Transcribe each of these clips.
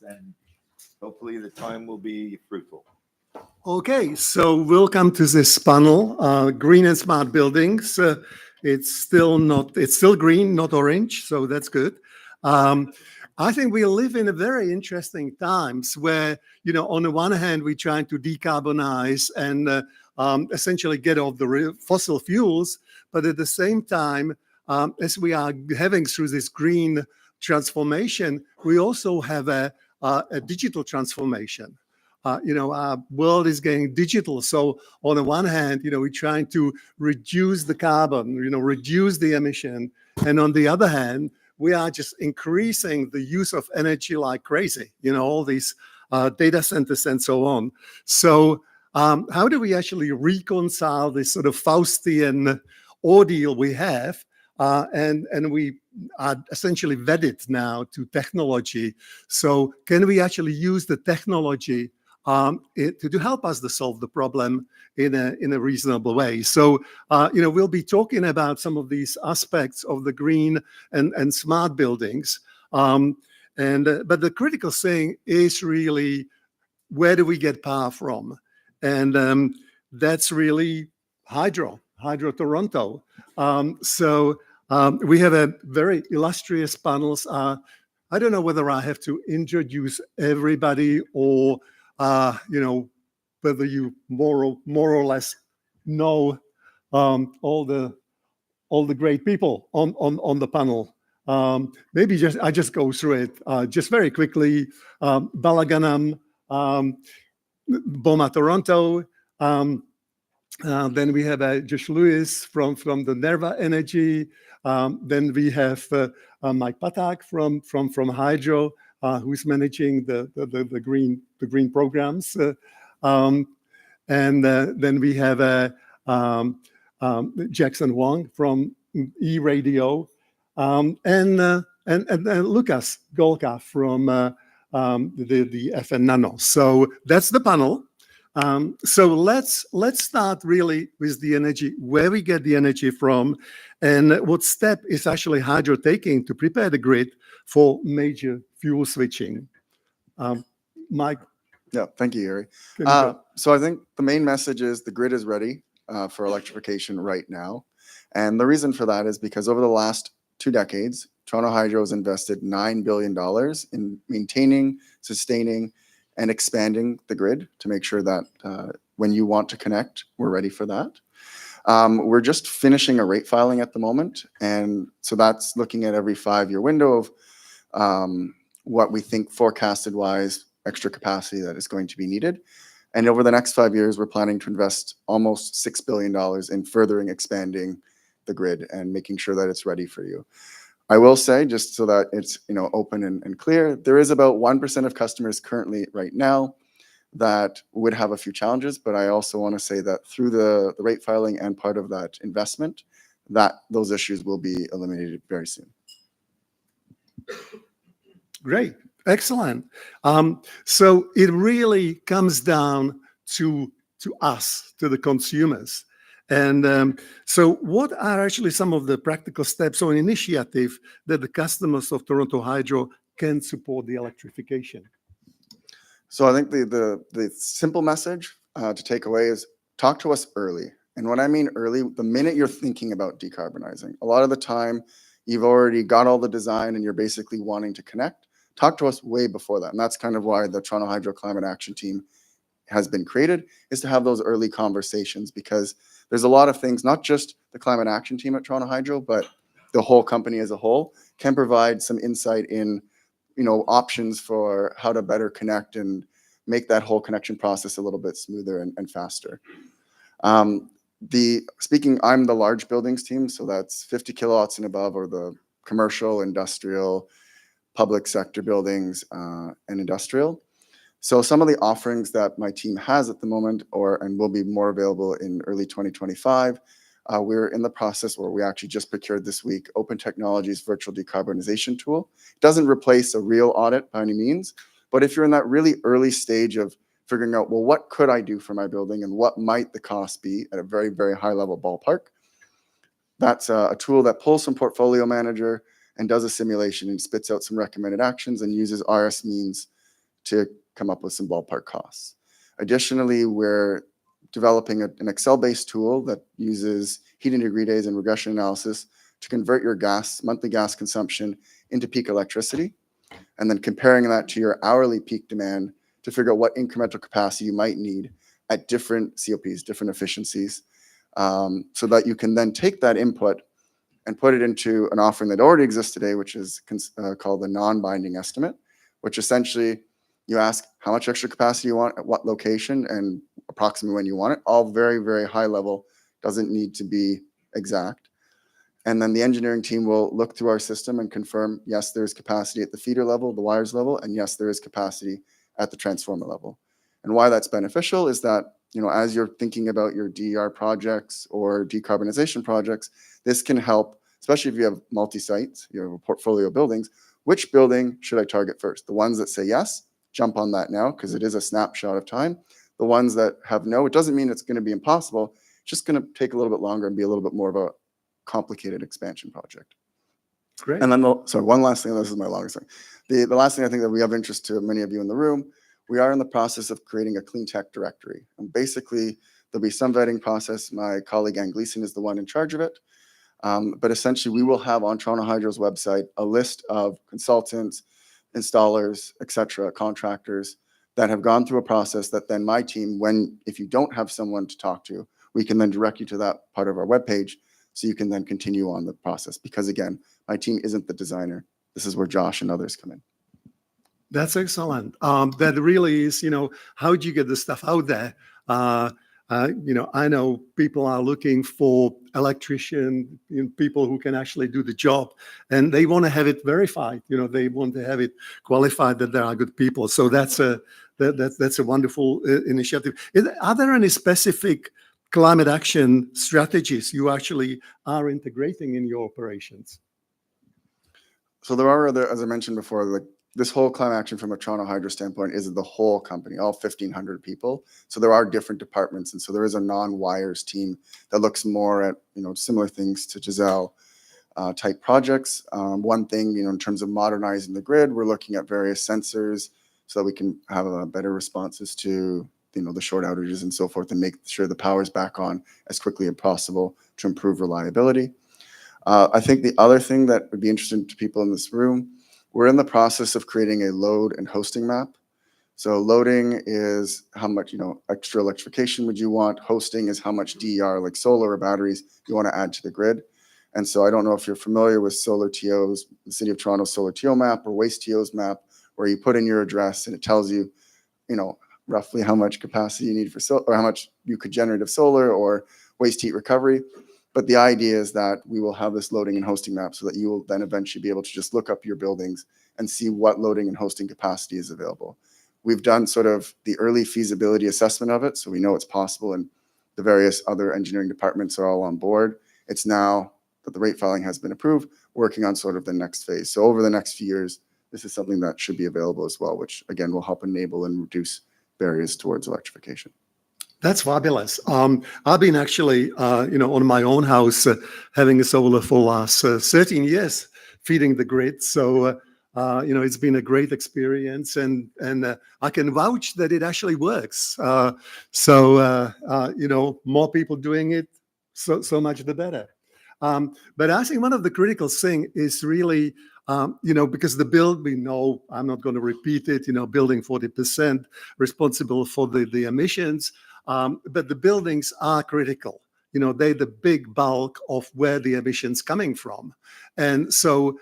and hopefully the time will be fruitful. Okay, so welcome to this panel, Green and Smart Buildings. It's still green, not orange, so that's good. I think we live in a very interesting times where, on the one hand, we're trying to decarbonize and essentially get off the fossil fuels, but at the same time, as we are having through this green transformation, we also have a digital transformation. Our world is getting digital. So on the one hand, we're trying to reduce the carbon, reduce the emission. And on the other hand, we are just increasing the use of energy like crazy, all these data centers and so on. So how do we actually reconcile this sort of Faustian ordeal we have? And we are essentially wedded now to technology. So can we actually use the technology to help us to solve the problem in a reasonable way? So, we'll be talking about some of these aspects of the green and smart buildings. But the critical thing is really, where do we get power from? And that's really Hydro Toronto. We have a very illustrious panels. I don't know whether I have to introduce everybody or whether you more or less know all the great people on the panel. Maybe I just go through it just very quickly. Balaganam, BOMA Toronto. Then we have Josh Lewis from the Nerva Energy. Then we have Mike Patak from Hydro, who's managing the green programs. And then we have Jackson Wong from eRadio, and Lucas Golka from the FN Nano. So that's the panel. So let's start really with the energy, where we get the energy from, and what step is actually Hydro taking to prepare the grid for major fuel switching. Mike? Yeah, thank you, Yuri. Can you go? So I think the main message is the grid is ready for electrification right now. And the reason for that is because over the last 2 decades, Toronto Hydro has invested $9 billion in maintaining, sustaining, and expanding the grid to make sure that when you want to connect, we're ready for that. We're just finishing a rate filing at the moment. And so that's looking at every 5-year window of what we think forecasted-wise extra capacity that is going to be needed. And over the next 5 years, we're planning to invest almost $6 billion in furthering expanding the grid and making sure that it's ready for you. I will say, just so that it's open and clear, there is about 1% of customers currently right now that would have a few challenges, but I also want to say that through the rate filing and part of that investment, that those issues will be eliminated very soon. Great, excellent. So it really comes down to us, to the consumers. And so what are actually some of the practical steps or initiative that the customers of Toronto Hydro can support the electrification? So I think the simple message to take away is talk to us early. And when I mean early, the minute you're thinking about decarbonizing, a lot of the time you've already got all the design and you're basically wanting to connect. Talk to us way before that. And that's kind of why the Toronto Hydro Climate Action Team has been created, is to have those early conversations, because there's a lot of things, not just the Climate Action Team at Toronto Hydro, but the whole company as a whole can provide some insight in, options for how to better connect and make that whole connection process a little bit smoother and faster. I'm the large buildings team, so that's 50 kilowatts and above, or the commercial, industrial, public sector buildings, and industrial. So some of the offerings that my team has at the moment, and will be more available in early 2025, we're in the process where we actually just procured this week Open Technologies Virtual Decarbonization Tool. It doesn't replace a real audit by any means, but if you're in that really early stage of figuring out, well, what could I do for my building and what might the cost be at a very, very high level ballpark, that's a tool that pulls from Portfolio Manager and does a simulation and spits out some recommended actions and uses RS means to come up with some ballpark costs. Additionally, we're developing an Excel-based tool that uses heating degree days and regression analysis to convert your monthly gas consumption into peak electricity, and then comparing that to your hourly peak demand to figure out what incremental capacity you might need at different COPs, different efficiencies, so that you can then take that input and put it into an offering that already exists today, which is called the non-binding estimate, which essentially you ask how much extra capacity you want at what location and approximately when you want it, all very, very high level, doesn't need to be exact. And then the engineering team will look through our system and confirm, yes, there's capacity at the feeder level, the wires level, and yes, there is capacity at the transformer level. And why that's beneficial is that, as you're thinking about your DER projects or decarbonization projects, this can help, especially if you have multi-sites, you have a portfolio of buildings. Which building should I target first? The ones that say yes, jump on that now because it is a snapshot of time. The ones that have no, it doesn't mean it's going to be impossible. It's just going to take a little bit longer and be a little bit more of a complicated expansion project. Great. And then, one last thing, this is my longest thing. The last thing I think that we have interest to many of you in the room, we are in the process of creating a clean tech directory. And basically, there'll be some vetting process. My colleague Ann Gleason is the one in charge of it. But essentially, we will have on Toronto Hydro's website a list of consultants, installers, et cetera, contractors that have gone through a process that then my team, if you don't have someone to talk to, we can then direct you to that part of our webpage so you can then continue on the process. Because again, my team isn't the designer. This is where Josh and others come in. That's excellent. That really is, how do you get the stuff out there? I know people are looking for electrician, people who can actually do the job, and they want to have it verified. They want to have it qualified that there are good people. So that's a wonderful initiative. Are there any specific climate action strategies you actually are integrating in your operations? So there are other, as I mentioned before, like this whole climate action from a Toronto Hydro standpoint is the whole company, all 1,500 people. So there are different departments. And so there is a non-wires team that looks more at, similar things to Giselle type projects. One thing, in terms of modernizing the grid, we're looking at various sensors so that we can have better responses to, the short outages and so forth, and make sure the power's back on as quickly as possible to improve reliability. I think the other thing that would be interesting to people in this room, we're in the process of creating a load and hosting map. So loading is how much, extra electrification would you want? Hosting is how much DER, like solar or batteries, you want to add to the grid. And so I don't know if you're familiar with Solar TO's, the City of Toronto Solar TO map or Waste TO's map, where you put in your address and it tells you, roughly how much capacity you need for solar, or how much you could generate of solar or waste heat recovery. But the idea is that we will have this loading and hosting map so that you will then eventually be able to just look up your buildings and see what loading and hosting capacity is available. We've done sort of the early feasibility assessment of it, so we know it's possible, and the various other engineering departments are all on board. It's now that the rate filing has been approved, working on sort of the next phase. So over the next few years, this is something that should be available as well, which again will help enable and reduce barriers towards electrification. That's fabulous. I've been actually, on my own house, having a solar for the last 13 years, feeding the grid. So, it's been a great experience, and I can vouch that it actually works. More people doing it, so much the better. But I think one of the critical thing is really, because the build, we know, I'm not going to repeat it, building 40% responsible for the emissions, but the buildings are critical. They're the big bulk of where the emissions coming from. And so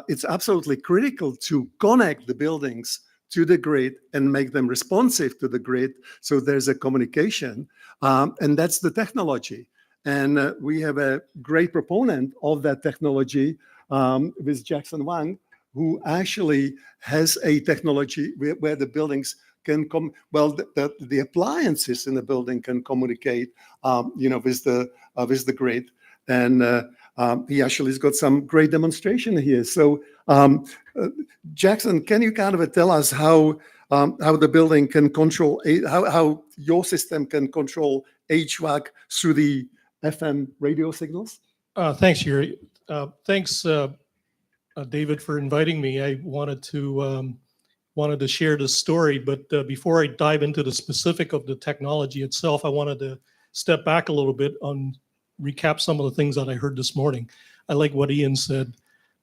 it's absolutely critical to connect the buildings to the grid and make them responsive to the grid. So there's a communication, and that's the technology. And we have a great proponent of that technology with Jackson Wang, who actually has a technology where the buildings can come. Well, the appliances in the building can communicate, with the grid. And he actually has got some great demonstration here. So, Jackson, can you kind of tell us how the building can control, how your system can control HVAC through the FM radio signals? Thanks, Yuri. Thanks, David, for inviting me. I wanted to wanted to share this story, but before I dive into the specific of the technology itself, I wanted to step back a little bit on recap some of the things that I heard this morning. I like what Ian said.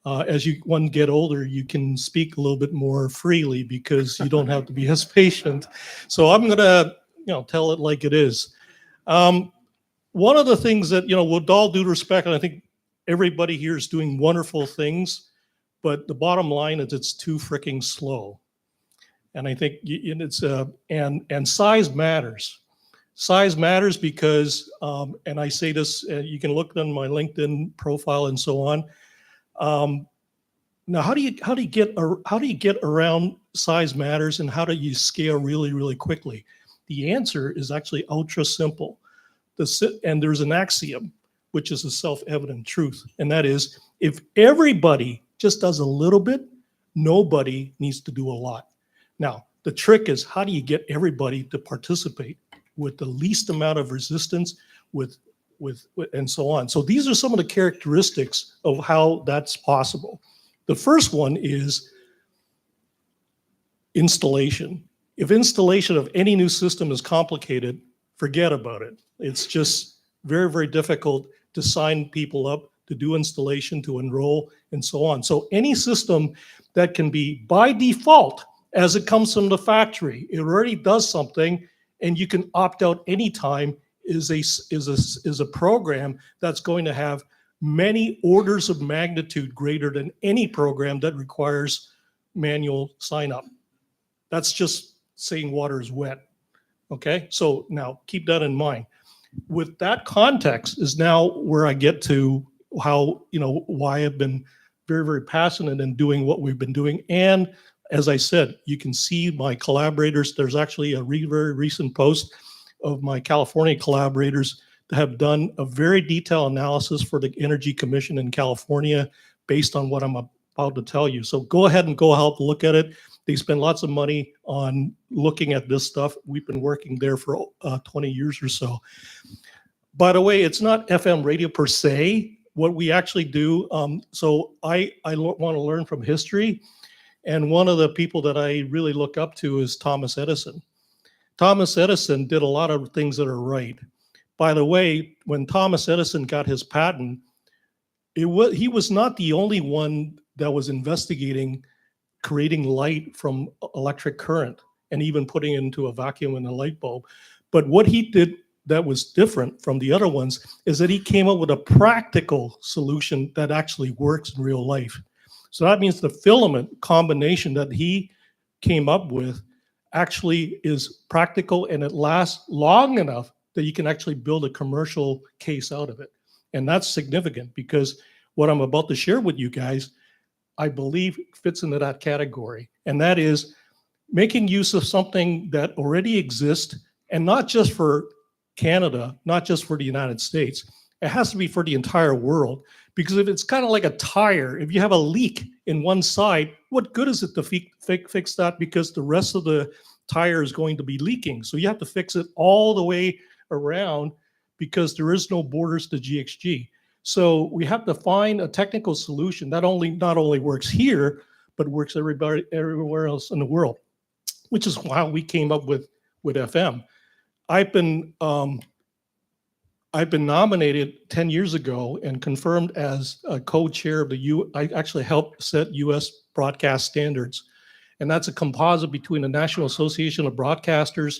As one get older, you can speak a little bit more freely because you don't have to be as patient. So I'm gonna, tell it like it is. One of the things that, with all due respect, and I think everybody here is doing wonderful things, but the bottom line is it's too freaking slow. And I think it's and size matters. Size matters because, and I say this, you can look on my LinkedIn profile and so on. Now, how do you get around size matters, and how do you scale really, really quickly? The answer is actually ultra simple. And there's an axiom, which is a self-evident truth, and that is, if everybody just does a little bit, nobody needs to do a lot. Now, the trick is, how do you get everybody to participate with the least amount of resistance, with and so on. So these are some of the characteristics of how that's possible. The first one is installation. If installation of any new system is complicated, forget about it. It's just very, very difficult to sign people up, to do installation, to enroll, and so on. So any system that can be by default, as it comes from the factory, it already does something, and you can opt out anytime, is a program that's going to have many orders of magnitude greater than any program that requires manual sign up. That's just saying water is wet. Okay, so now keep that in mind. With that context is now where I get to how, why I've been very, very passionate in doing what we've been doing. And as I said, you can see my collaborators. There's actually a very recent post of my California collaborators that have done a very detailed analysis for the Energy Commission in California based on what I'm about to tell you. So go ahead and go help look at it. They spend lots of money on looking at this stuff. We've been working there for 20 years or so. By the way, it's not FM radio per se. What we actually do, so I want to learn from history. And one of the people that I really look up to is Thomas Edison. Thomas Edison did a lot of things that are right. By the way, when Thomas Edison got his patent, he was not the only one that was investigating creating light from electric current and even putting it into a vacuum in a light bulb. But what he did that was different from the other ones is that he came up with a practical solution that actually works in real life. So that means the filament combination that he came up with actually is practical, and it lasts long enough that you can actually build a commercial case out of it. And that's significant because what I'm about to share with you guys, I believe fits into that category. And that is making use of something that already exists, and not just for Canada, not just for the United States. It has to be for the entire world. Because if it's kind of like a tire, if you have a leak in one side, what good is it to fix that? Because the rest of the tire is going to be leaking. So you have to fix it all the way around because there is no borders to GHG. So we have to find a technical solution that not only works here, but works everywhere else in the world, which is why we came up with FM. I've been nominated 10 years ago and confirmed as a co-chair of I actually helped set US broadcast standards. And that's a composite between the National Association of Broadcasters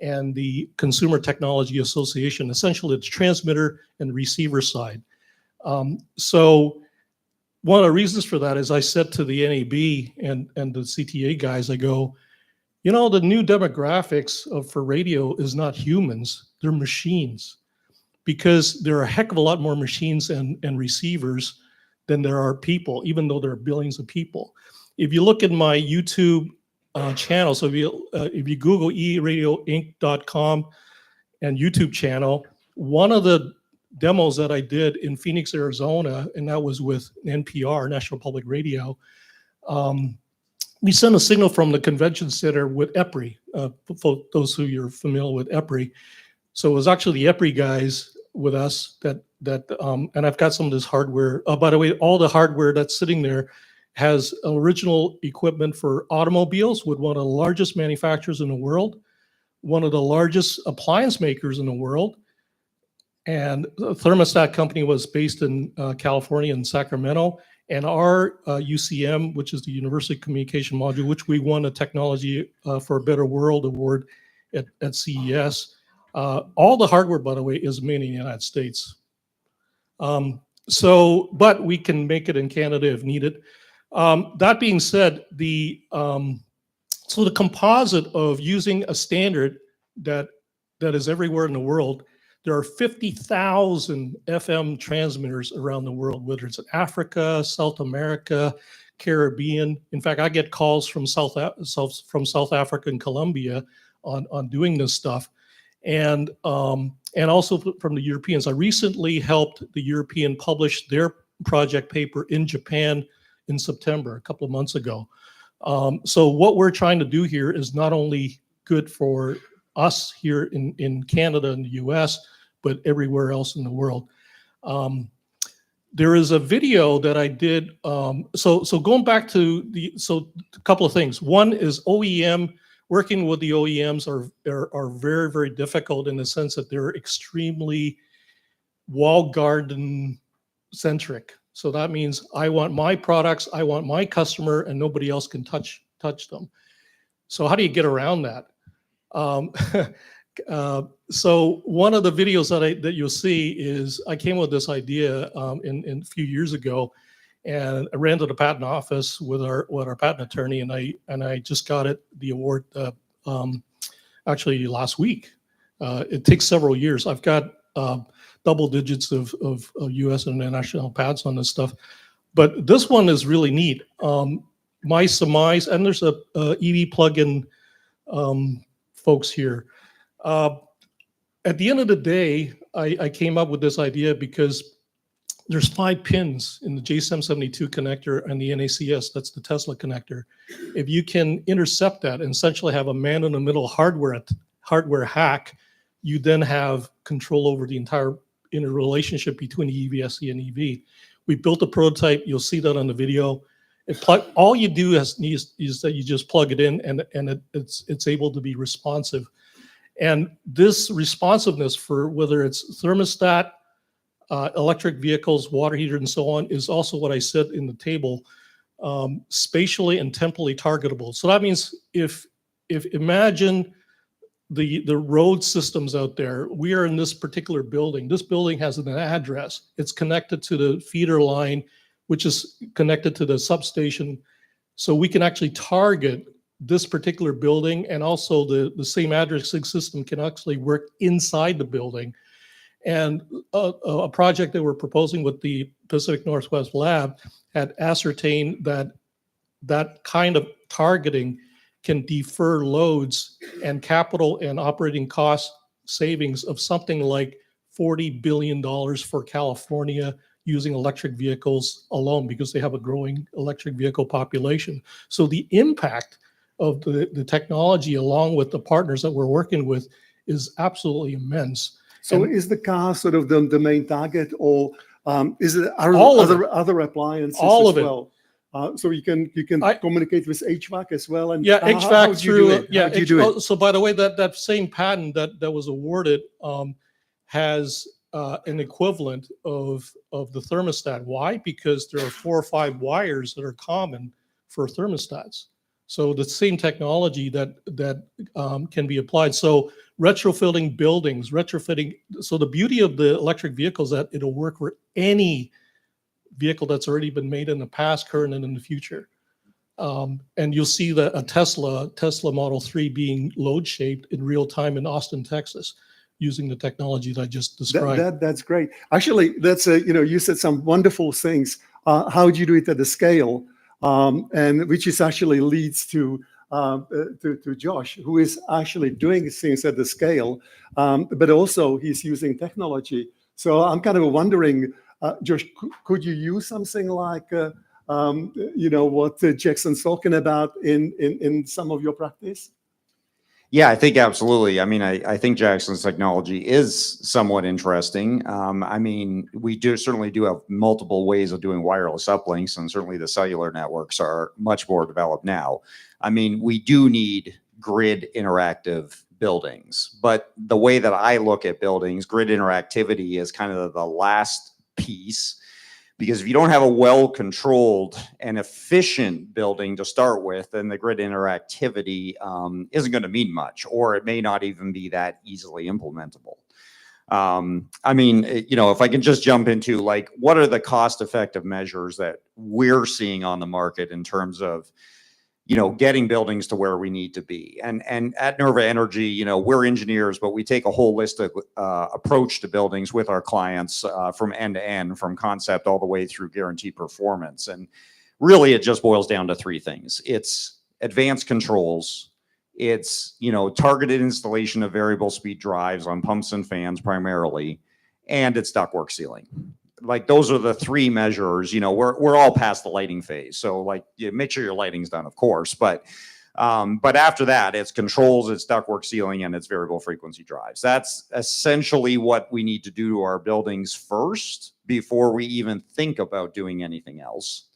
and the Consumer Technology Association, essentially the transmitter and receiver side. So one of the reasons for that is I said to the NAB and the CTA guys, I go, the new demographics for radio is not humans, they're machines. Because there are a heck of a lot more machines and receivers than there are people, even though there are billions of people. If you look at my YouTube channel, so if you Google eradioinc.com and YouTube channel, one of the demos that I did in Phoenix, Arizona, and that was with NPR, National Public Radio, we sent a signal from the convention center with EPRI, for those who you're familiar with EPRI. So it was actually the EPRI guys with us that and I've got some of this hardware. By the way, all the hardware that's sitting there has original equipment for automobiles with one of the largest manufacturers in the world, one of the largest appliance makers in the world. And the thermostat company was based in California, in Sacramento. And our UCM, which is the University Communication Module, which we won a Technology for a Better World award at CES. All the hardware, by the way, is made in the United States. But we can make it in Canada if needed. That being said, so the composite of using a standard that is everywhere in the world, there are 50,000 FM transmitters around the world, whether it's in Africa, South America, Caribbean. In fact, I get calls from South Africa and Colombia on doing this stuff, and also from the Europeans. I recently helped the European publish their project paper in Japan in September, a couple of months ago. So what we're trying to do here is not only good for us here in Canada and the US, but everywhere else in the world. There is a video that I did. So going back to a couple of things. One is OEM, working with the OEMs are very, very difficult in the sense that they're extremely walled garden centric. So that means I want my products, I want my customer, and nobody else can touch them. So how do you get around that? So one of the videos that you'll see is I came with this idea in a few years ago, and I ran to the patent office with our patent attorney, and I just got the award actually last week. It takes several years. I've got double digits of U.S. and international patents on this stuff, but this one is really neat. My surmise, and there's a EV plug-in folks here. At the end of the day, I came up with this idea because there's 5 pins in the JSM72 connector and the NACS, that's the Tesla connector. If you can intercept that and essentially have a man-in-the-middle hardware hack, you then have control over the entire interrelationship between the EVSE and EV. We built a prototype. You'll see that on the video. All you do is that you just plug it in, and it's able to be responsive. And this responsiveness for whether it's thermostat, electric vehicles, water heaters, and so on is also what I said in the table, spatially and temporally targetable. So that means if imagine the road systems out there, we are in this particular building. This building has an address. It's connected to the feeder line, which is connected to the substation. So we can actually target this particular building, and also the same addressing system can actually work inside the building. And a project that we're proposing with the Pacific Northwest Lab had ascertained that kind of targeting can defer loads and capital and operating cost savings of something like $40 billion for California using electric vehicles alone, because they have a growing electric vehicle population. So the impact of the technology, along with the partners that we're working with, is absolutely immense. So is the car sort of the main target, or is it All of it. other appliances All as of it. well? So you can communicate with HVAC as well, and Yeah, how HVAC do you do it? yeah. How do you do it? So by the way, that same patent that was awarded has an equivalent of the thermostat. Why? Because there are 4 or 5 wires that are common for thermostats. So the same technology that can be applied. So retrofitting buildings, So the beauty of the electric vehicle is that it'll work for any vehicle that's already been made in the past, current, and in the future. And you'll see that a Tesla Model 3 being load shaped in real time in Austin, Texas, using the technology that I just described. That's great. Actually, that's you said some wonderful things. How do you do it at the scale? And which is actually leads to Josh, who is actually doing things at the scale, but also he's using technology. So I'm kind of wondering, Josh, could you use something like what Jackson's talking about in some of your practice? Yeah, I think absolutely. I mean, I think Jackson's technology is somewhat interesting. I mean, we certainly do have multiple ways of doing wireless uplinks, and certainly the cellular networks are much more developed now. I mean, we do need grid interactive buildings, but the way that I look at buildings, grid interactivity is kind of the last piece. Because if you don't have a well-controlled and efficient building to start with, then the grid interactivity isn't going to mean much, or it may not even be that easily implementable. I mean, if I can just jump into like, what are the cost-effective measures that we're seeing on the market in terms of, getting buildings to where we need to be. And at Nerva Energy, we're engineers, but we take a holistic approach to buildings with our clients from end to end, from concept all the way through guaranteed performance. And really, it just boils down to three things. It's advanced controls. It's, targeted installation of variable speed drives on pumps and fans primarily, and it's ductwork sealing. Like those are the three measures. We're all past the lighting phase, so like make sure your lighting's done, of course, but after that, it's controls, it's ductwork sealing, and it's variable frequency drives. That's essentially what we need to do to our buildings first before we even think about doing anything else.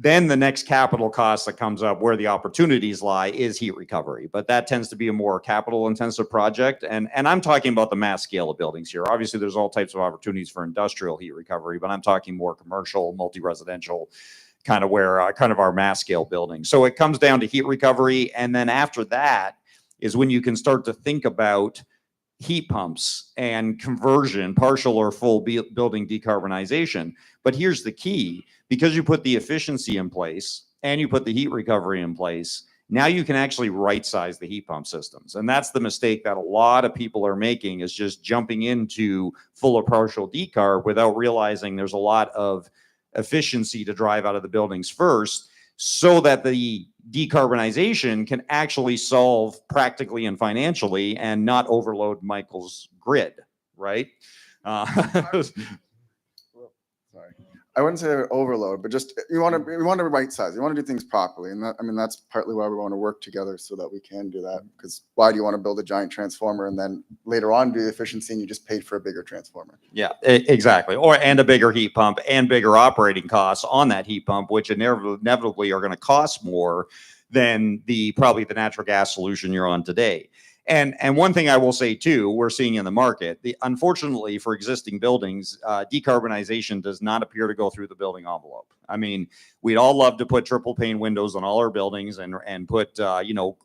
Then the next capital cost that comes up, where the opportunities lie, is heat recovery. But that tends to be a more capital intensive project. And I'm talking about the mass scale of buildings here. Obviously, there's all types of opportunities for industrial heat recovery, but I'm talking more commercial, multi-residential, kind of where kind of our mass scale buildings. So it comes down to heat recovery. And then after that is when you can start to think about heat pumps and conversion, partial or full building decarbonization. But here's the key. Because you put the efficiency in place and you put the heat recovery in place, now you can actually right size the heat pump systems. And that's the mistake that a lot of people are making, is just jumping into full or partial decarb without realizing there's a lot of efficiency to drive out of the buildings first, so that the decarbonization can actually solve practically and financially and not overload Michael's grid, right? Sorry. I wouldn't say overload, but just we want to right size. You want to do things properly, and that's partly why we want to work together so that we can do that. Because why do you want to build a giant transformer and then later on do the efficiency and you just paid for a bigger transformer? Yeah, exactly. And a bigger heat pump and bigger operating costs on that heat pump, which inevitably are going to cost more than probably the natural gas solution you're on today. And one thing I will say too, we're seeing in the market, unfortunately for existing buildings, decarbonization does not appear to go through the building envelope. I mean, we'd all love to put triple pane windows on all our buildings and put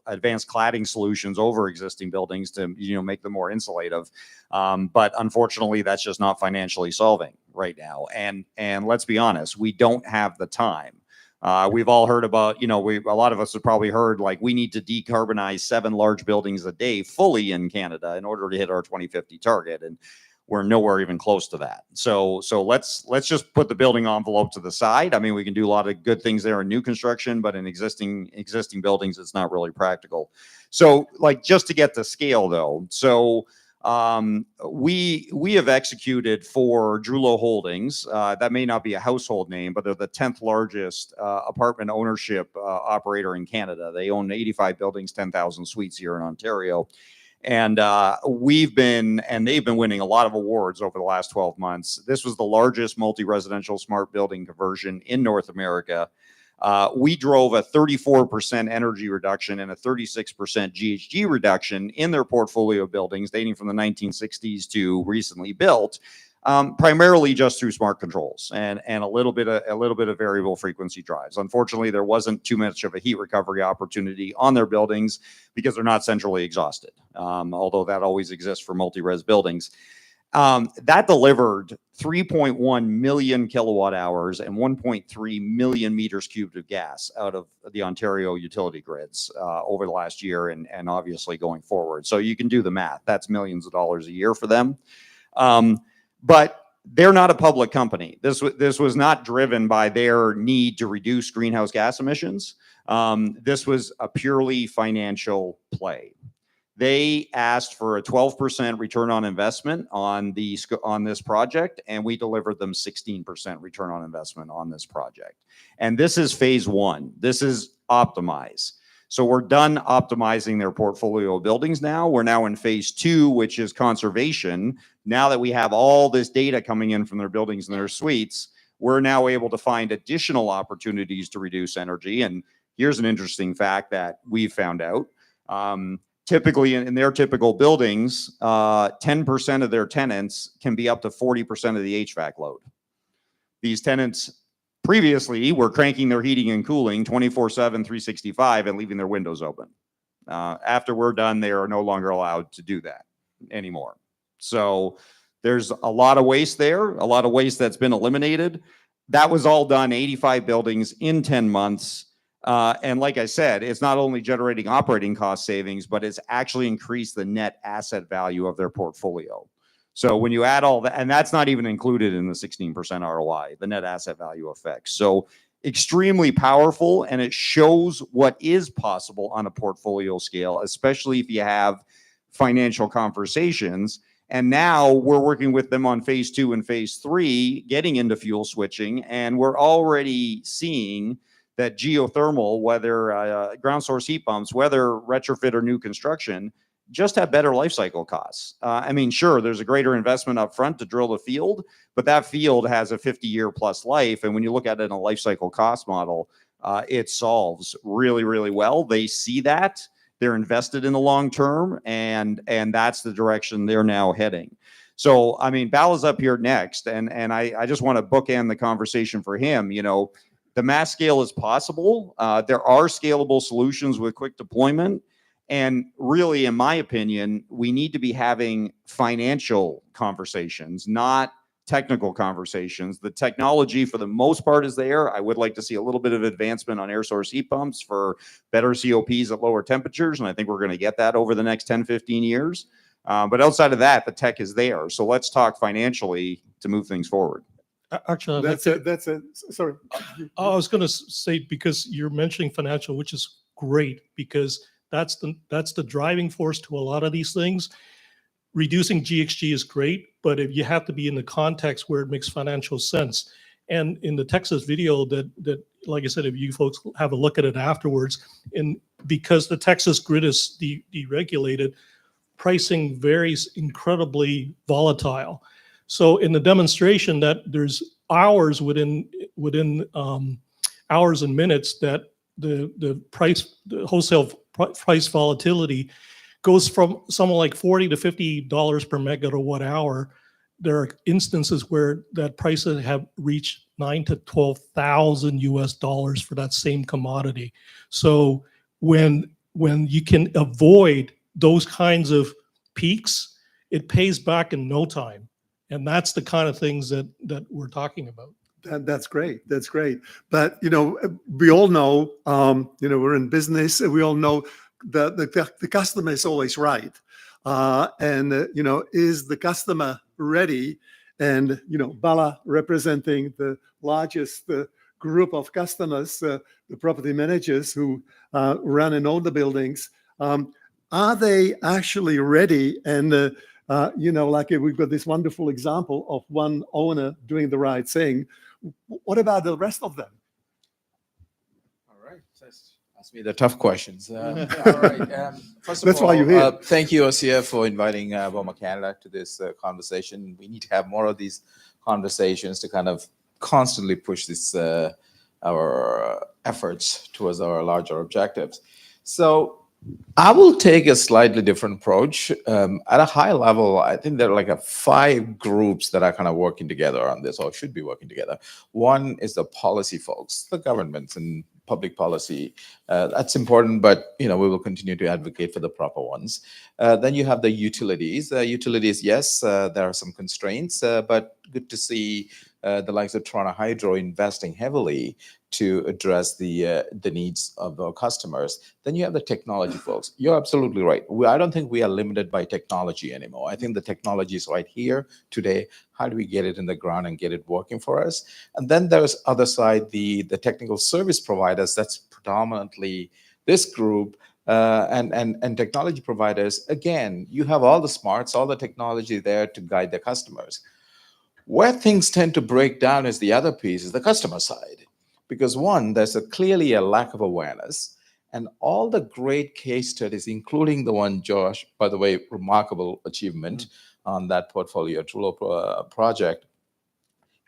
advanced cladding solutions over existing buildings to make them more insulative. But unfortunately, that's just not financially solving right now. And let's be honest, we don't have the time. We've all heard about, a lot of us have probably heard, like, we need to decarbonize 7 large buildings a day fully in Canada in order to hit our 2050 target. And we're nowhere even close to that. So let's just put the building envelope to the side. I mean, we can do a lot of good things there in new construction, but in existing buildings, it's not really practical. So like, just to get to scale though. So we have executed for Drulo Holdings. That may not be a household name, but they're the 10th largest apartment ownership operator in Canada. They own 85 buildings, 10,000 suites here in Ontario. And they've been winning a lot of awards over the last 12 months. This was the largest multi-residential smart building conversion in North America. We drove a 34% energy reduction and a 36% GHG reduction in their portfolio of buildings dating from the 1960s to recently built, primarily just through smart controls and a little bit of variable frequency drives. Unfortunately, there wasn't too much of a heat recovery opportunity on their buildings because they're not centrally exhausted, although that always exists for multi-res buildings. That delivered 3.1 million kilowatt hours and 1.3 million meters cubed of gas out of the Ontario utility grids over the last year and obviously going forward. So you can do the math. That's millions of dollars a year for them. But they're not a public company. This was not driven by their need to reduce greenhouse gas emissions. This was a purely financial play. They asked for a 12% return on investment on this project, and we delivered them 16% return on investment on this project. And this is phase 1. This is optimize. So we're done optimizing their portfolio of buildings now. We're now in phase 2, which is conservation. Now that we have all this data coming in from their buildings and their suites, we're now able to find additional opportunities to reduce energy. And here's an interesting fact that we found out. Typically in their typical buildings, 10% of their tenants can be up to 40% of the HVAC load. These tenants previously were cranking their heating and cooling 24/7, 365 and leaving their windows open. After we're done, they are no longer allowed to do that anymore. So there's a lot of waste there, a lot of waste that's been eliminated. That was all done, 85 buildings in 10 months. And like I said, it's not only generating operating cost savings, but it's actually increased the net asset value of their portfolio. So when you add all that, and that's not even included in the 16% ROI, the net asset value effect. So extremely powerful, and it shows what is possible on a portfolio scale, especially if you have financial conversations. And now we're working with them on phase 2 and phase 3, getting into fuel switching, and we're already seeing that geothermal, whether ground source heat pumps, whether retrofit or new construction, just have better life cycle costs. I mean, sure, there's a greater investment up front to drill the field, but that field has a 50-year plus life. And when you look at it in a life cycle cost model, it solves really, really well. They see that. They're invested in the long term, and that's the direction they're now heading. So, I mean, Bal is up here next, and I just want to bookend the conversation for him. You know, the mass scale is possible. There are scalable solutions with quick deployment. And really, in my opinion, we need to be having financial conversations, not technical conversations. The technology, for the most part, is there. I would like to see a little bit of advancement on air source heat pumps for better COPs at lower temperatures. And I think we're going to get that over the next 10, 15 years. But outside of that, the tech is there. So let's talk financially to move things forward. Actually, I'd like Sorry. I was going to say, because you're mentioning financial, which is great, because that's the driving force to a lot of these things. Reducing GHG is great, but if you have to be in the context where it makes financial sense. And in the Texas video that like I said, if you folks have a look at it afterwards, and because the Texas grid is deregulated, pricing varies incredibly volatile. So in the demonstration, that there's hours within hours and minutes that the wholesale price volatility goes from somewhere like $40 to $50 per megawatt hour. There are instances where that prices have reached $9,000 to $12,000 for that same commodity. So when you can avoid those kinds of peaks, it pays back in no time. And that's the kind of things that we're talking about. That's great. That's great. But, you know, we all know, we're in business. We all know the customer is always right. Is the customer ready? And, Bala representing the largest group of customers, the property managers who run and own the buildings, are they actually ready? And, like we've got this wonderful example of one owner doing the right thing. What about the rest of them? All right. Ask me the tough questions. All right. First of That's all, why you're here. Thank you, OCF, for inviting Boma Canada to this conversation. We need to have more of these conversations to kind of constantly push this our efforts towards our larger objectives. So I will take a slightly different approach. At a high level, I think there are like 5 groups that are kind of working together on this, or should be working together. One is the policy folks, the governments and public policy. That's important, but we will continue to advocate for the proper ones. Then you have the utilities. Utilities, yes, there are some constraints, but good to see the likes of Toronto Hydro investing heavily to address the needs of our customers. Then you have the technology folks. You're absolutely right. I don't think we are limited by technology anymore. I think the technology is right here today. How do we get it in the ground and get it working for us? And then there's other side, the technical service providers. That's predominantly this group. And technology providers, again, you have all the smarts, all the technology there to guide the customers. Where things tend to break down is the other piece, is the customer side. Because one, there's clearly a lack of awareness. And all the great case studies, including the one, Josh, by the way, remarkable achievement on that portfolio Trullo project,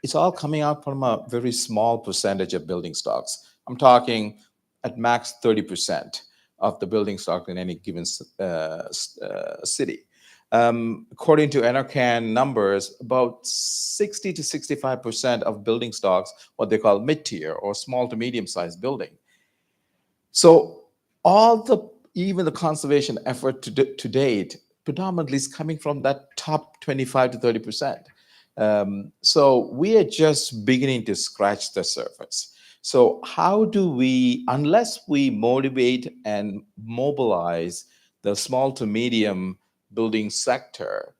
it's all coming out from a very small percentage of building stocks. I'm talking at max 30% of the building stock in any given city. According to NRCan numbers, about 60 to 65% of building stocks, what they call mid-tier or small to medium-sized building. So even the conservation effort to date predominantly is coming from that top 25 to 30%. So we are just beginning to scratch the surface. So how do we, unless we motivate and mobilize the small to medium building sector,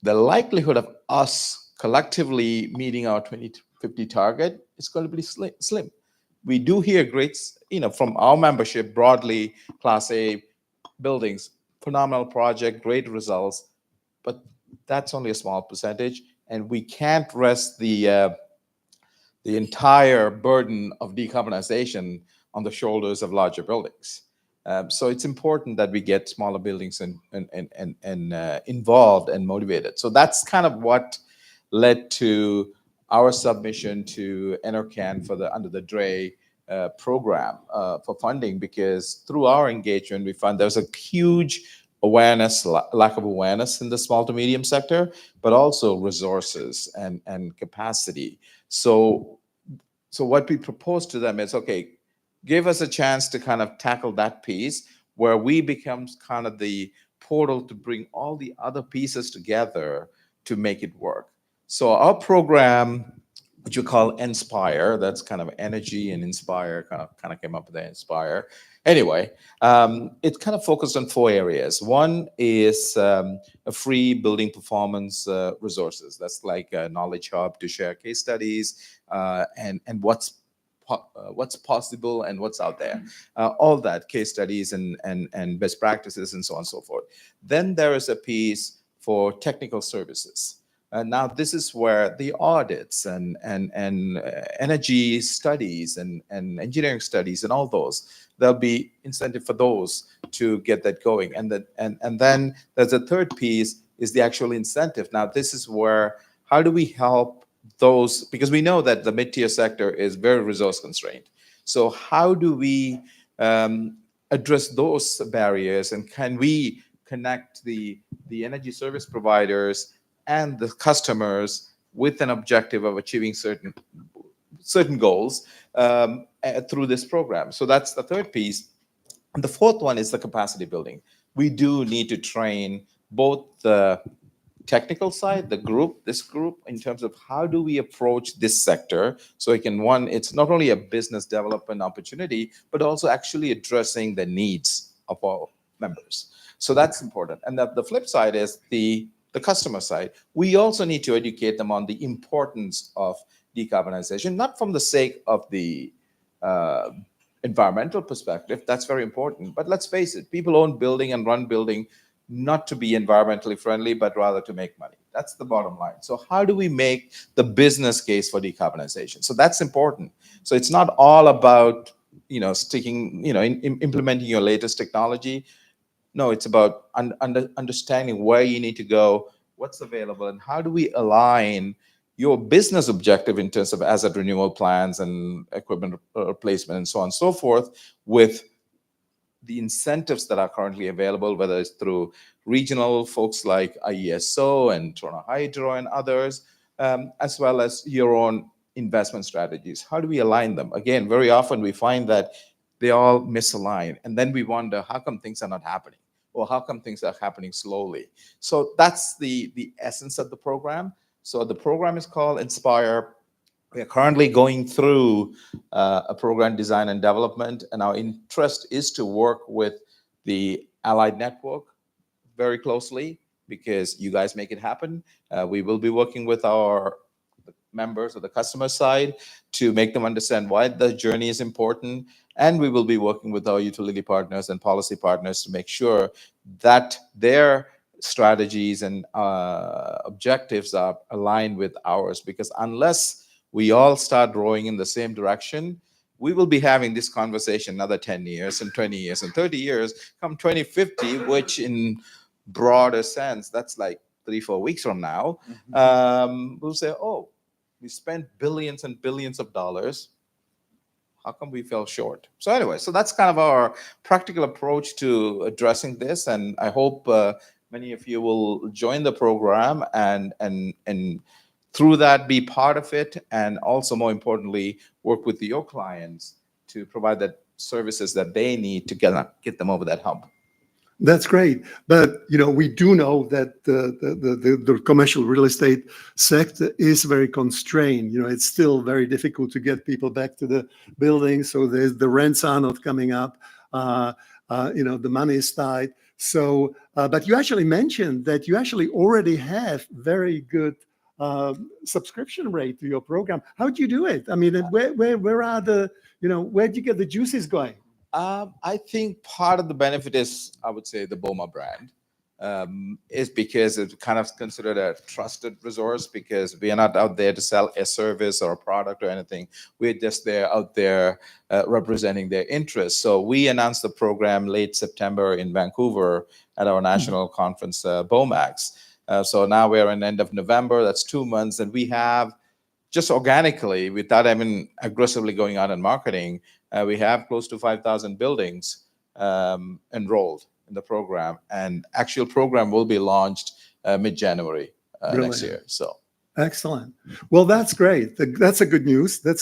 the likelihood of us collectively meeting our 2050 target is going to be slim. We do hear great, from our membership broadly, Class A buildings, phenomenal project, great results, but that's only a small percentage, and we can't rest the entire burden of decarbonization on the shoulders of larger buildings. So it's important that we get smaller buildings and involved and motivated. So that's kind of what led to our submission to NRCan for under the DRE program for funding, because through our engagement, we found there's a huge lack of awareness in the small to medium sector, but also resources and capacity. So what we propose to them is, okay, give us a chance to kind of tackle that piece where we become kind of the portal to bring all the other pieces together to make it work. So our program, which we call Inspire, that's kind of energy and inspire, kind of came up with the Inspire. Anyway, it's kind of focused on 4 areas. One is a free building performance resources. That's like a knowledge hub to share case studies and what's possible and what's out there. All that, case studies and best practices and so on and so forth. Then there is a piece for technical services. Now this is where the audits and energy studies and engineering studies and all those, there'll be incentive for those to get that going. And then there's a third piece is the actual incentive. Now this is where, how do we help those, because we know that the mid-tier sector is very resource constrained. So how do we address those barriers, and can we connect the energy service providers and the customers with an objective of achieving certain goals through this program? So that's the third piece. And the fourth one is the capacity building. We do need to train both the technical side, this group, in terms of how do we approach this sector so it can, it's not only a business development opportunity, but also actually addressing the needs of our members. So that's important. And the flip side is the customer side. We also need to educate them on the importance of decarbonization, not from the sake of the environmental perspective. That's very important. But let's face it, people own building and run building not to be environmentally friendly, but rather to make money. That's the bottom line. So how do we make the business case for decarbonization? So that's important. So it's not all about, implementing your latest technology. No, it's about understanding where you need to go, what's available, and how do we align your business objective in terms of asset renewal plans and equipment replacement and so on and so forth with the incentives that are currently available, whether it's through regional folks like IESO and Toronto Hydro and others, as well as your own investment strategies. How do we align them? Again, very often we find that they all misalign, and then we wonder, how come things are not happening? Or how come things are happening slowly? So that's the essence of the program. So the program is called Inspire. We are currently going through a program design and development, and our interest is to work with the Allied Network very closely, because you guys make it happen. We will be working with our members of the customer side to make them understand why the journey is important. And we will be working with our utility partners and policy partners to make sure that their strategies and objectives are aligned with ours. Because unless we all start rowing in the same direction, we will be having this conversation another 10 years and 20 years and 30 years, come 2050, which in broader sense, that's like 3-4 weeks from now, we'll say, oh, we spent billions and billions of dollars. How come we fell short? So anyway, so that's kind of our practical approach to addressing this. And I hope many of you will join the program and through that be part of it. And also more importantly, work with your clients to provide the services that they need to get them over that hump. That's great. But, we do know that the commercial real estate sector is very constrained. It's still very difficult to get people back to the buildings. So the rents are not coming up. The money is tight. So, but you actually mentioned that you actually already have very good subscription rate to your program. How do you do it? I mean, where are where do you get the juices going? I think part of the benefit is, I would say, the BOMA brand is because it's kind of considered a trusted resource, because we are not out there to sell a service or a product or anything. We're just out there representing their interests. So we announced the program late September in Vancouver at our national conference, BOMAX. So now we're in end of November, that's 2 months, and we have just organically, without even aggressively going out and marketing, we have close to 5,000 buildings enrolled in the program, and actual program will be launched mid-January next year. So excellent. Well, that's great. That's a good news. We're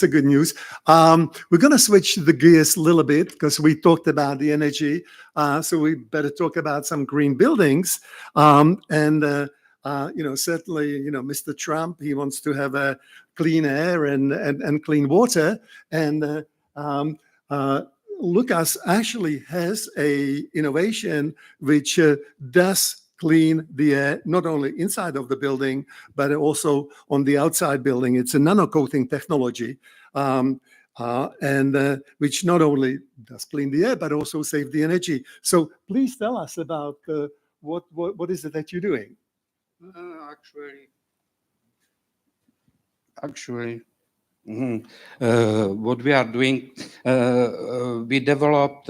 going to switch the gears a little bit because we talked about the energy. So we better talk about some green buildings. Certainly, Mr. Trump, he wants to have a clean air and clean water. And Lucas actually has a innovation which does clean the air, not only inside of the building, but also on the outside building. It's a nano-coating technology, which not only does clean the air, but also save the energy. So please tell us about what is it that you're doing? Actually, what we are doing, we developed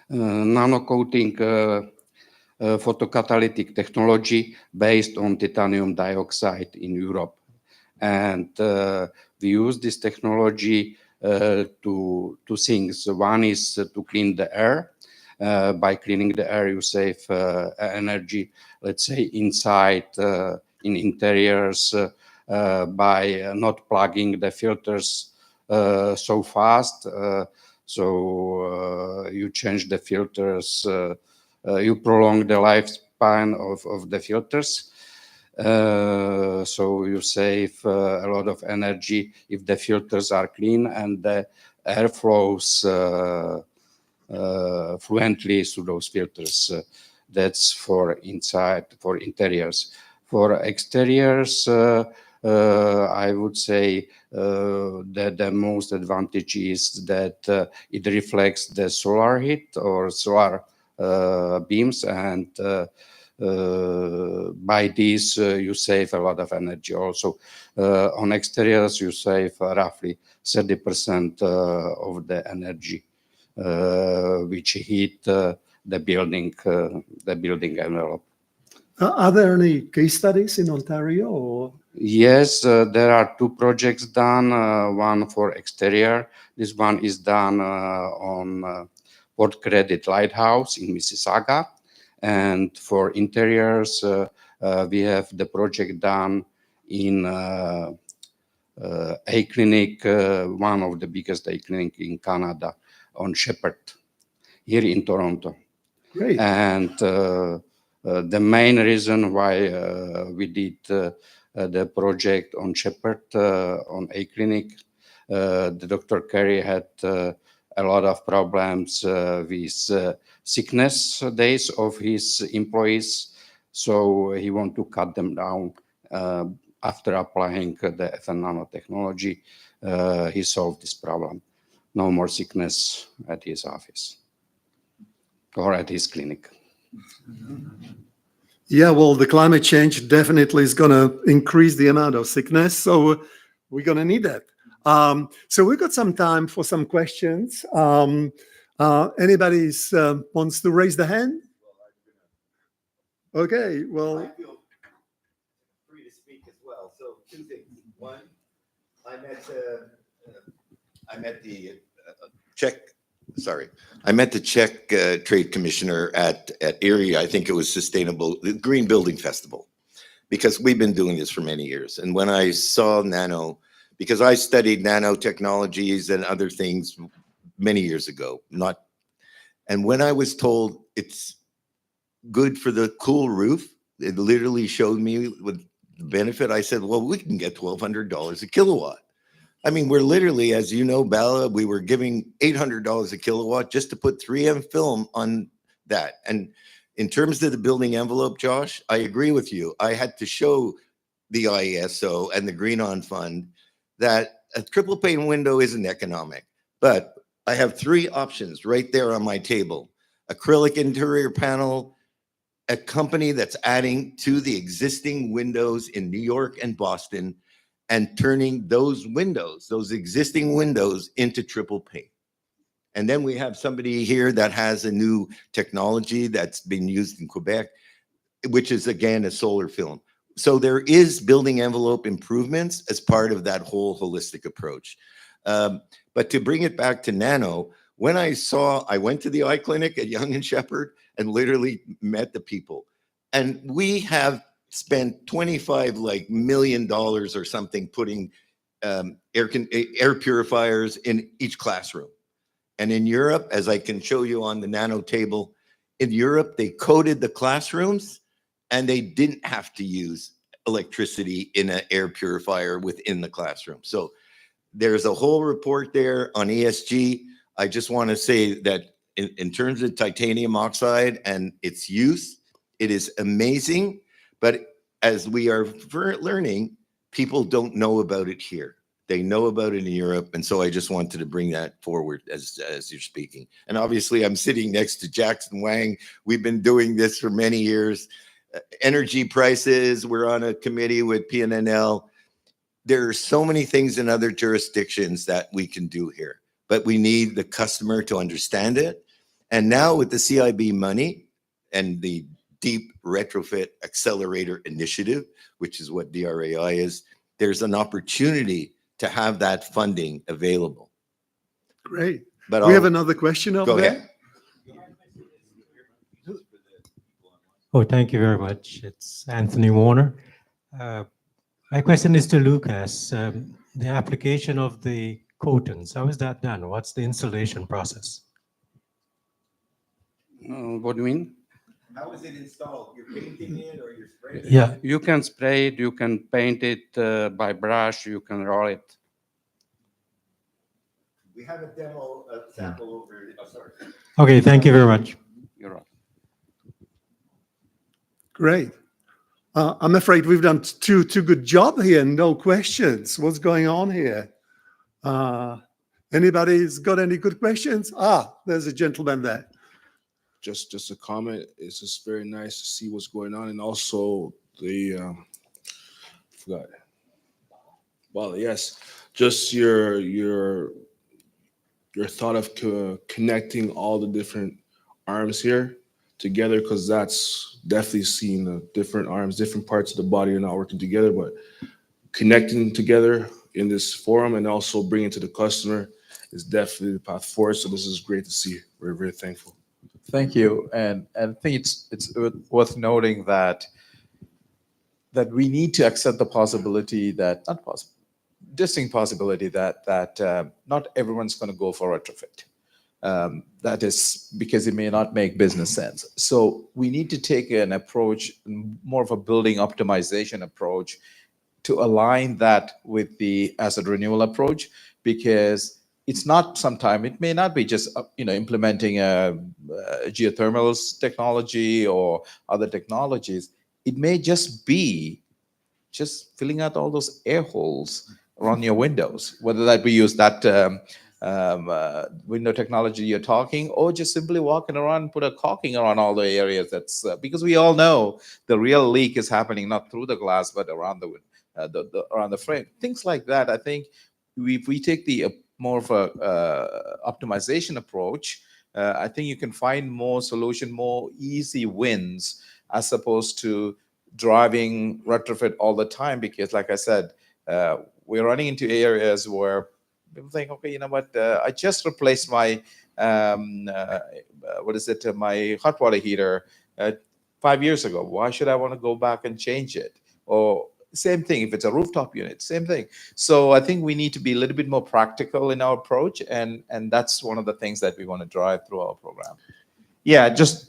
nano-coating photocatalytic technology based on titanium dioxide in Europe. And we use this technology to two things. One is to clean the air. By cleaning the air, you save energy, let's say, inside, in interiors, by not plugging the filters so fast. So you change the filters, you prolong the lifespan of the filters. So you save a lot of energy if the filters are clean and the air flows fluently through those filters. That's for inside, for interiors. For exteriors, I would say that the most advantage is that it reflects the solar heat or solar beams, and by this you save a lot of energy. Also, on exteriors you save roughly 30% of the energy which heat the building envelope. Are there any case studies in Ontario? Or? Yes, there are two projects done. One for exterior. This one is done on Port Credit Lighthouse in Mississauga. And for interiors, we have the project done in a clinic, one of the biggest A clinic in Canada, on Shepherd, here in Toronto. Great. And the main reason why we did the project on Shepherd, on A clinic, the Dr. Kerry had a lot of problems with sickness days of his employees. So he wanted to cut them down. After applying the FN nanotechnology, he solved this problem. No more sickness at his office or at his clinic. Yeah, well, the climate change definitely is going to increase the amount of sickness, so we're going to need that. So we've got some time for some questions. Anybody wants to raise the hand? Okay, well, I feel free to speak as well. So two things. One, I met the Czech, sorry, I met the Czech Trade Commissioner at Erie. I think it was the Green Building Festival, because we've been doing this for many years. And when I saw nano, because I studied nanotechnologies and other things many years ago, and when I was told it's good for the cool roof, it literally showed me with the benefit. I said, well, we can get $1,200 a kilowatt. I mean, we're literally, as you know, Bala, we were giving $800 a kilowatt just to put 3M film on that. And in terms of the building envelope, Josh, I agree with you. I had to show the IESO and the Green On Fund that a triple pane window isn't economic. But I have three options right there on my table: acrylic interior panel, a company that's adding to the existing windows in New York and Boston and turning those windows, those existing windows, into triple pane. And then we have somebody here that has a new technology that's been used in Quebec, which is again a solar film. So there is building envelope improvements as part of that whole holistic approach. But to bring it back to nano, when I went to the eye clinic at Young and Shepherd and literally met the people. And we have spent $25 million or something putting air purifiers in each classroom. And in Europe, as I can show you on the nano table, in Europe, they coated the classrooms and they didn't have to use electricity in an air purifier within the classroom. So there's a whole report there on ESG. I just want to say that in terms of titanium oxide and its use, it is amazing. But as we are learning, people don't know about it here. They know about it in Europe. And so I just wanted to bring that forward as you're speaking. And obviously I'm sitting next to Jackson Wang. We've been doing this for many years. Energy prices, we're on a committee with PNNL. There are so many things in other jurisdictions that we can do here, but we need the customer to understand it. And now with the CIB money and the Deep Retrofit Accelerator Initiative, which is what DRAI is, there's an opportunity to have that funding available. great. But We have another question over go there. ahead. Oh, thank you very much. It's Anthony Warner. My question is to Lucas. The application of the coatings, how is that done? What's the installation process? What do you mean? How is it installed? You're painting it or you're spraying it? Yeah, You can spray it, you can paint it by brush, you can roll it. We have a demo, a sample over. Oh, sorry. okay, thank you very much. You're right. Great. I'm afraid we've done too good job here. No questions. What's going on here? Anybody's got any good questions? There's a gentleman there. Just a comment. It's just very nice to see what's going on, and also the forgot. Well, yes, just your thought of connecting all the different arms here together, because that's definitely seeing the different arms, different parts of the body are not working together, but connecting together in this forum and also bringing it to the customer is definitely the path forward. So this is great to see. We're very thankful. Thank you, and I think it's worth noting that we need to accept the possibility that distinct possibility that not everyone's going to go for retrofit. That is because it may not make business sense. So we need to take an approach, more of a building optimization approach, to align that with the asset renewal approach, because it's not sometime, it may not be just implementing a geothermal technology or other technologies. It may just be filling out all those air holes around your windows, whether that we use that window technology you're talking, or just simply walking around, put a caulking around all the areas. That's because we all know the real leak is happening not through the glass but around around the frame. Things like that. I think if we take the more of a optimization approach, I think you can find more solution, more easy wins, as opposed to driving retrofit all the time. Because, like I said, we're running into areas where people think, okay, you know what? I just replaced my my hot water heater 5 years ago. Why should I want to go back and change it? Or same thing if it's a rooftop unit, same thing. So I think we need to be a little bit more practical in our approach, and that's one of the things that we want to drive through our program. Yeah, just,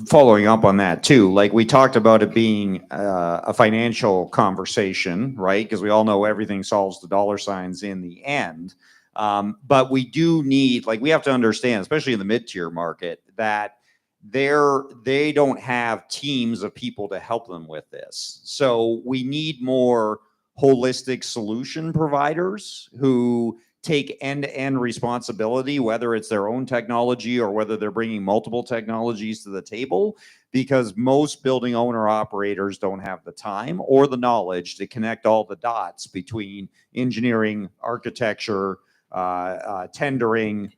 following up on that too, like we talked about it being a financial conversation, right? Because we all know everything solves the dollar signs in the end. But we do need, like, we have to understand, especially in the mid-tier market, that they don't have teams of people to help them with this. So we need more holistic solution providers who take end-to-end responsibility, whether it's their own technology or whether they're bringing multiple technologies to the table, because most building owner operators don't have the time or the knowledge to connect all the dots between engineering, architecture, tendering,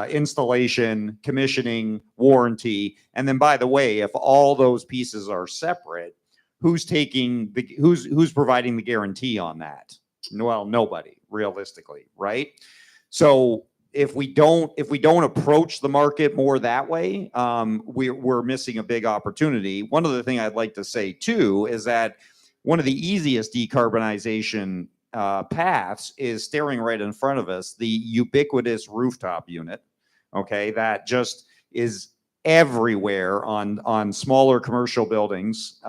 installation, commissioning, warranty. And then, by the way, if all those pieces are separate, who's providing the guarantee on that? Well, nobody, realistically, right? So if we don't approach the market more that way, we're missing a big opportunity. One other thing I'd like to say too is that one of the easiest decarbonization paths is staring right in front of us, the ubiquitous rooftop unit. Okay, that just is everywhere on smaller commercial buildings.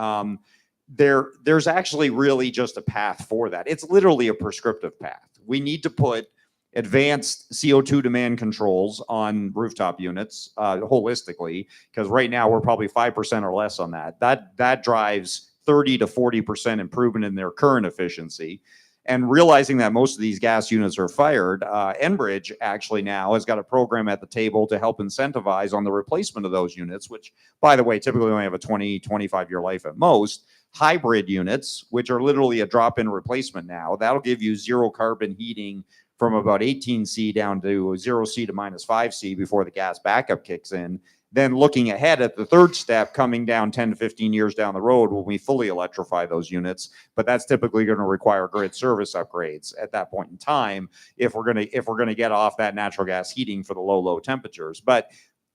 There's actually really just a path for that. It's literally a prescriptive path. We need to put advanced CO2 demand controls on rooftop units holistically, because right now we're probably 5% or less on that. That drives 30 to 40% improvement in their current efficiency. And realizing that most of these gas units are fired, Enbridge actually now has got a program at the table to help incentivize on the replacement of those units, which, by the way, typically only have a 20, 25-year life at most. Hybrid units, which are literally a drop-in replacement now, that'll give you zero carbon heating from about 18C down to 0C to -5C before the gas backup kicks in. Then looking ahead at the third step, coming down 10 to 15 years down the road, when we fully electrify those units, but that's typically going to require grid service upgrades at that point in time if we're going to get off that natural gas heating for the low temperatures. But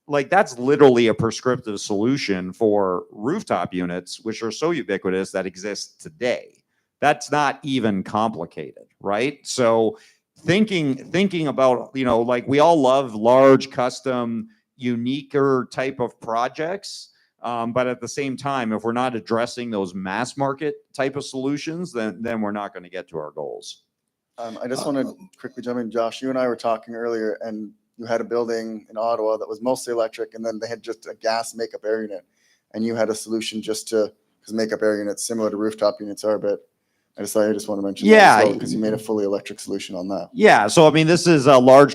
like, that's literally a prescriptive solution for rooftop units, which are so ubiquitous that exist today. That's not even complicated, right? So thinking about, like, we all love large, custom, uniquer type of projects. But at the same time, if we're not addressing those mass market type of solutions, then we're not going to get to our goals. I just want to quickly jump in. Josh, you and I were talking earlier, and you had a building in Ottawa that was mostly electric, and then they had just a gas makeup air unit, and you had a solution because makeup air units similar to rooftop units are, but I just want to mention that because you made a fully electric solution on that. Yeah, so I mean, this is a large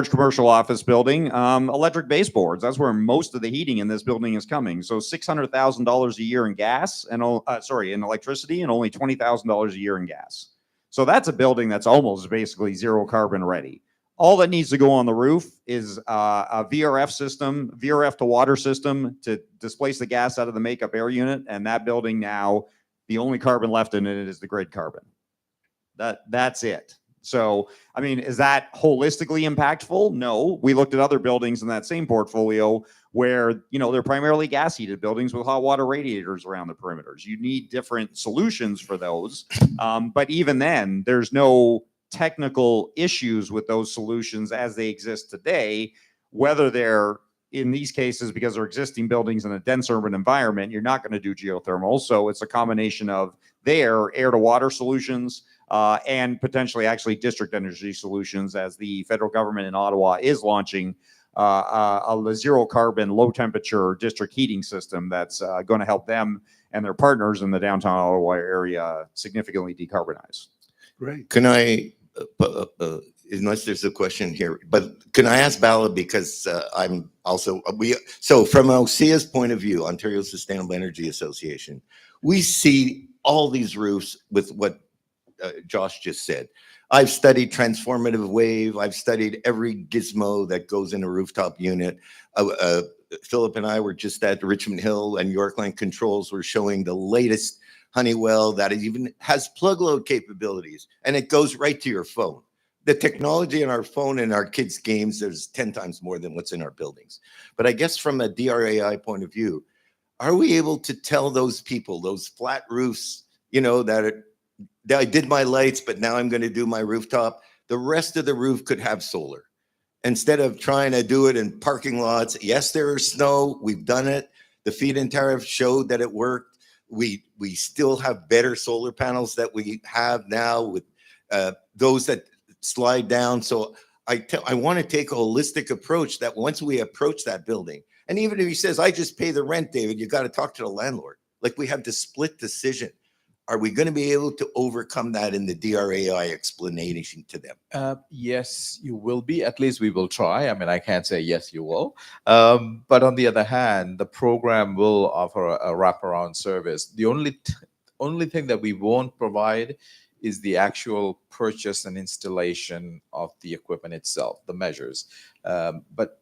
commercial office building, electric baseboards. That's where most of the heating in this building is coming. So $600,000 a year in gas and in electricity, and only $20,000 a year in gas. So that's a building that's almost basically zero carbon ready. All that needs to go on the roof is a VRF to water system to displace the gas out of the makeup air unit. And that building now, the only carbon left in it is the grid carbon. That's it. So, I mean, is that holistically impactful? No. We looked at other buildings in that same portfolio where, they're primarily gas heated buildings with hot water radiators around the perimeters. You need different solutions for those. But even then, there's no technical issues with those solutions as they exist today, whether they're, in these cases, because they're existing buildings in a dense urban environment, you're not going to do geothermal. So it's a combination of their air to water solutions and potentially actually district energy solutions, as the federal government in Ottawa is launching a zero carbon, low temperature district heating system that's going to help them and their partners in the downtown Ottawa area significantly decarbonize. Great. Can I unless there's a question here, but can I ask Bala, because I'm also, so from OSEA's point of view, Ontario Sustainable Energy Association, we see all these roofs with what Josh just said. I've studied transformative wave. I've studied every gizmo that goes in a rooftop unit. Philip and I were just at Richmond Hill, and Yorkland Controls were showing the latest Honeywell that even has plug load capabilities, and it goes right to your phone. The technology in our phone and our kids' games, there's 10 times more than what's in our buildings. But I guess from a DRAI point of view, are we able to tell those people, those flat roofs, that I did my lights, but now I'm going to do my rooftop, the rest of the roof could have solar? Instead of trying to do it in parking lots, yes, there is snow. We've done it. The feed-in tariff showed that it worked. We still have better solar panels that we have now with those that slide down. So I want to take a holistic approach that once we approach that building, and even if he says, I just pay the rent, David, you got to talk to the landlord. Like, we have the split decision. Are we going to be able to overcome that in the DRAI explanation to them? Yes, you will be. At least we will try. I mean, I can't say yes, you will. But on the other hand, the program will offer a wraparound service. The only thing that we won't provide is the actual purchase and installation of the equipment itself, the measures. But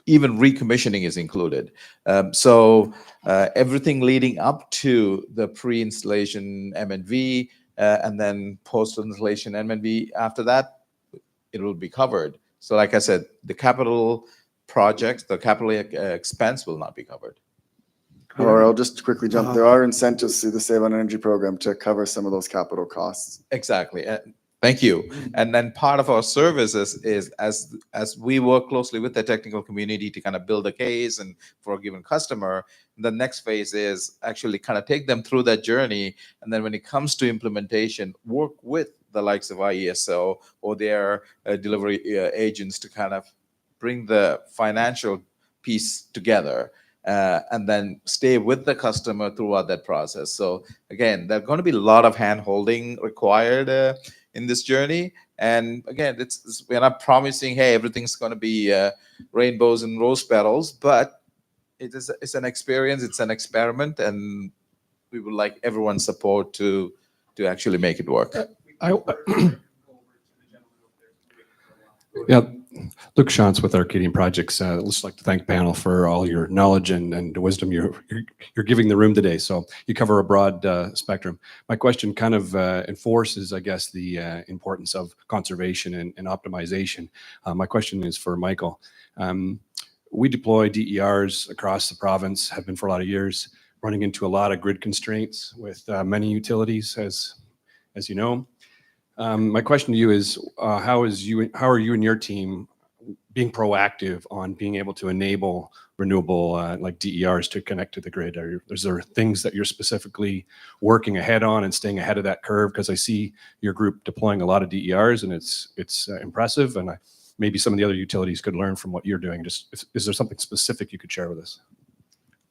even recommissioning is included. So everything leading up to the pre-installation M&V and then post-installation M&V, after that, it will be covered. So like I said, the capital projects, the capital expense will not be covered. Or I'll just quickly jump. There are incentives through the Save on Energy program to cover some of those capital costs. Exactly. Thank you. And then part of our services is as we work closely with the technical community to kind of build a case and for a given customer, the next phase is actually kind of take them through that journey. And then when it comes to implementation, work with the likes of IESO or their delivery agents to kind of bring the financial piece together. And then stay with the customer throughout that process. So again, there's going to be a lot of hand-holding required in this journey. And again, we're not promising, hey, everything's going to be rainbows and rose petals, but it's an experience, it's an experiment, and we would like everyone's support to actually make it work. Yeah, Luke Shantz with Arcadian Projects. I'd just like to thank the panel for all your knowledge and the wisdom you're giving the room today. So you cover a broad spectrum. My question kind of enforces, I guess, the importance of conservation and optimization. My question is for Michael. We deploy DERs across the province, have been for a lot of years, running into a lot of grid constraints with many utilities, as you know. My question to you is, how are you and your team being proactive on being able to enable renewable like DERs to connect to the grid? Is there things that you're specifically working ahead on and staying ahead of that curve? Because I see your group deploying a lot of DERs, and it's impressive, and maybe some of the other utilities could learn from what you're doing. Is there something specific you could share with us?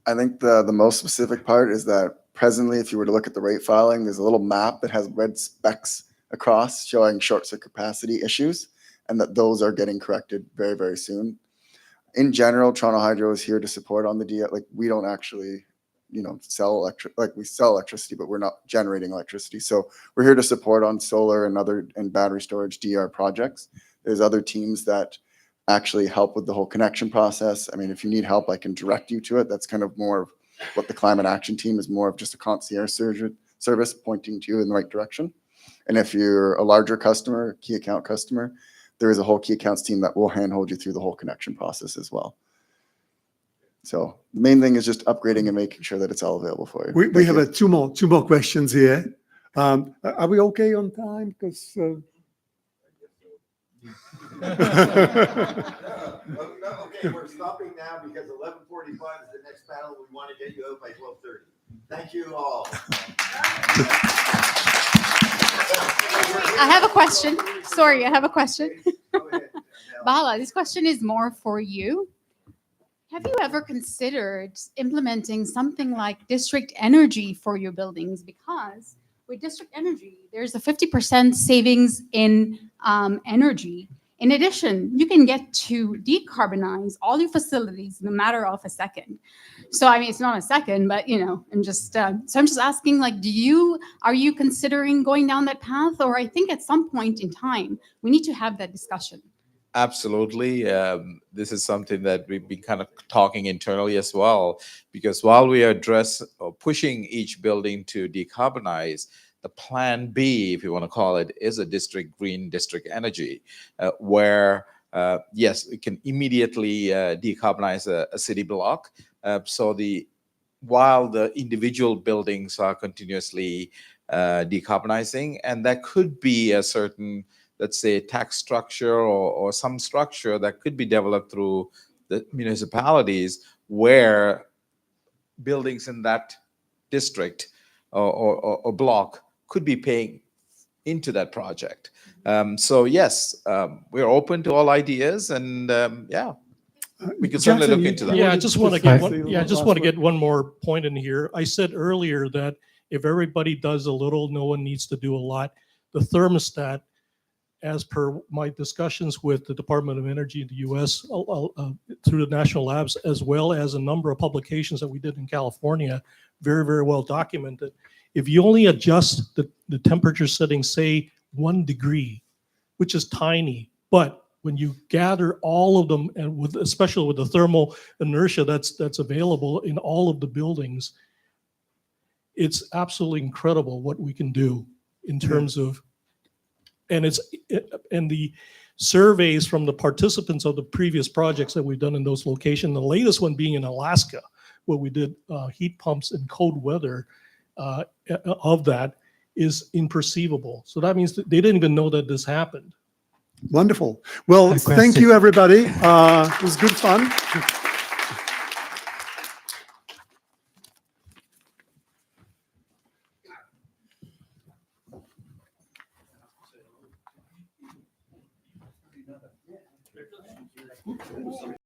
I think the most specific part is that presently, if you were to look at the rate filing, there's a little map that has red specks across showing short circuit capacity issues, and that those are getting corrected very, very soon. In general, Toronto Hydro is here to support on the DR. Like, we don't actually, sell we sell electricity, but we're not generating electricity. So we're here to support on solar and battery storage DR projects. There's other teams that actually help with the whole connection process. I mean, if you need help, I can direct you to it. That's kind of more of what the climate action team is, more of just a concierge service pointing to you in the right direction. And if you're a larger customer, key account customer, there is a whole key accounts team that will handhold you through the whole connection process as well. So the main thing is just upgrading and making sure that it's all available for you. We have two more questions here. Are we okay on time? Because Okay, we're stopping now because 11:45 is the next panel. We want to get you out by 12:30. Thank you all. I have a question. Sorry, I have a question. Bala, this question is more for you. Have you ever considered implementing something like district energy for your buildings? Because with district energy, there's a 50% savings in energy. In addition, you can get to decarbonize all your facilities in a matter of a second. So, I mean, it's not a second, but, you know, and just, so I'm just asking, like, are you considering going down that path? Or I think at some point in time, we need to have that discussion. Absolutely. This is something that we've been kind of talking internally as well, because while we address or pushing each building to decarbonize, the plan B, if you want to call it, is a district green district energy, where, yes, it can immediately decarbonize a city block. While the individual buildings are continuously decarbonizing, and that could be a certain, let's say, tax structure or some structure that could be developed through the municipalities where buildings in that district or block could be paying into that project. So yes, we're open to all ideas, and yeah, we can certainly Jackson, look you- into that. Yeah, I just want to Just get say one, the yeah, I just last want to word. get one more point in here. I said earlier that if everybody does a little, no one needs to do a lot. The thermostat, as per my discussions with the Department of Energy in the US through the national labs, as well as a number of publications that we did in California, very, very well documented. If you only adjust the temperature setting, say 1 degree, which is tiny, but when you gather all of them, and with, especially with the thermal inertia that's available in all of the buildings, it's absolutely incredible what we can do in terms of, and the surveys from the participants of the previous projects that we've done in those locations, the latest one being in Alaska, where we did heat pumps in cold weather of that, is imperceivable. So that means that they didn't even know that this happened. Wonderful. Well, A thank question. you, everybody. It was good fun.